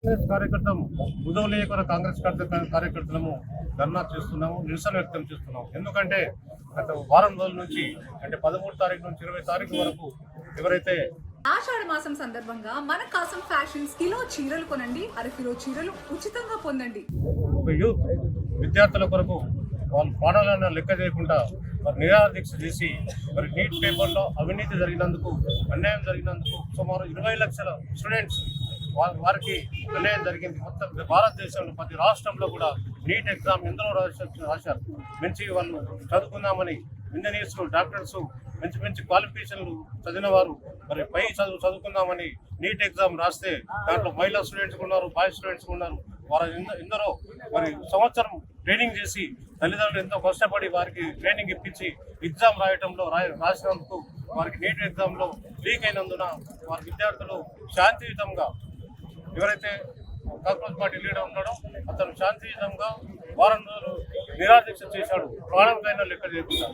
కాంగ్రెస్ కార్యకర్తలు ఉదవలేకర కాంగ్రెస్ కార్యకర్తలము ధర్నా చేస్తున్నాము, నిరసన వ్యక్తం చేస్తున్నాము. ఎందుకంటే గత వారం రోజుల నుంచి అంటే 13 తారీఖు నుంచి 20 తారీఖు వరకు ఎవరైతే ఆషాఢ మాసం సందర్భంగా మన కాసం ఫ్యాషన్స్ కిలో చీరలు కొనండి, అరకిలో చీరలు ఉచితంగా పొందండి. ఒక యూత్ విద్యార్థుల కొరకు వాళ్ళ ప్రాణాలను లెక్క చేయకుండా మరి నిరాహార దీక్ష చేసి మరి నీట్ పేపర్లో అవినీతి జరిగినందుకు, అన్యాయం జరిగినందుకు సుమారు 20 లక్షల స్టూడెంట్స్ వారికి అన్యాయం జరిగింది. మొత్తం భారతదేశంలో ప్రతి రాష్ట్రంలో కూడా నీట్ ఎగ్జామ్ ఎందరో రాశారు. మంచి వాళ్ళు చదువుకుందామని ఇంజనీర్స్, డాక్టర్స్, మంచి మంచి క్వాలిఫికేషన్లు చదివిన వారు మరి పై చదువుకుందామని నీట్ ఎగ్జామ్ రాస్తే దాంట్లో మహిళా స్టూడెంట్స్ ఉన్నారు, బాయ్ స్టూడెంట్స్ ఉన్నారు. వారు ఎందరో మరి సంవత్సరం ట్రైనింగ్ చేసి తల్లిదండ్రులు ఎంతో కష్టపడి వారికి ట్రైనింగ్ ఇప్పించి ఎగ్జామ్ రాయటంలో రాసినందుకు వారికి నీట్ ఎగ్జామ్లో లీక్ అయినందున వారి విద్యార్థులు శాంతియుతంగా ఎవరైతే కాంగ్రెస్ పార్టీ లీడర్ ఉన్నాడో అతను శాంతియుతంగా వారం రోజులు నిరాదీక్ష చేశాడు, ప్రాణంకైనా లెక్క చేయకుండా.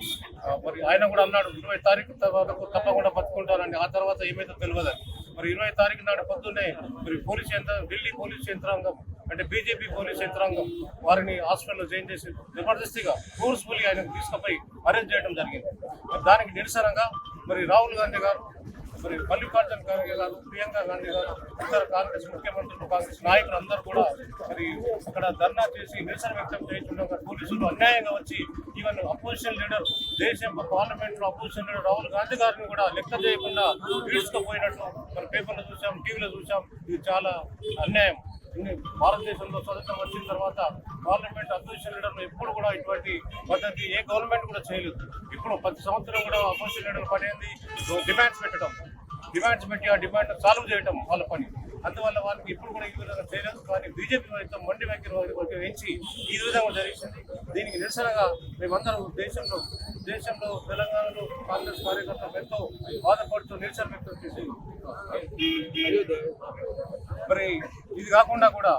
మరి ఆయన కూడా అన్నాడు 20 తారీఖు తర్వాత తప్పకుండా బతుకుంటానని. ఆ తర్వాత ఏమైతే తెలియదని. మరి 20 తారీఖు నాడు పొద్దున్నే మరి ఢిల్లీ పోలీస్ యంత్రాంగం అంటే బీజేపీ పోలీస్ యంత్రాంగం వారిని హాస్పిటల్లో జాయిన్ చేసి జబర్దస్తిగా ఫోర్స్ఫుల్గా ఆయనకు తీసుకుపోయి అరెస్ట్ చేయడం జరిగింది. దానికి నిరసనగా మరి రాహుల్ గాంధీ గారు, మరి మల్లికార్జున ఖర్గే గారు, ప్రియాంక గాంధీ గారు, ఇతర కాంగ్రెస్ ముఖ్యమంత్రులు, కాంగ్రెస్ నాయకులు అందరూ కూడా మరి అక్కడ ధర్నా చేసి నిరసన వ్యక్తం చేస్తుండగా పోలీసులు అన్యాయంగా వచ్చి ఈవెన్ అపోజిషన్ లీడర్, దేశం పార్లమెంట్లో అపోజిషన్ లీడర్ రాహుల్ గాంధీ గారిని కూడా లెక్క చేయకుండా ఈడ్చుకుపోయినట్టు మన పేపర్లో చూసాం, టీవీలో చూసాం. ఇది చాలా అన్యాయం. భారతదేశంలో స్వతంత్రం వచ్చిన తర్వాత పార్లమెంట్ అపోజిషన్ లీడర్లు ఎప్పుడు కూడా ఇటువంటి పద్ధతి ఏ గవర్నమెంట్ కూడా చేయలేదు. ఇప్పుడు ప్రతి సంవత్సరం కూడా అపోజిషన్ లీడర్ పని ఏంది, డిమాండ్స్ పెట్టి ఆ డిమాండ్ సాల్వ్ చేయడం వాళ్ళ పని. అందువల్ల వాళ్ళకి ఇప్పుడు కూడా ఈ విధంగా చేయలేదు. కానీ బీజేపీ అయితే మొండి వైఖరి వేయించి ఈ విధంగా జరిగింది. దీనికి నిరసనగా మేమందరం దేశంలో తెలంగాణలో కాంగ్రెస్ కార్యకర్తలు ఎంతో బాధపడుతూ నిరసన వ్యక్తం చేసి మరి ఇది కాకుండా కూడా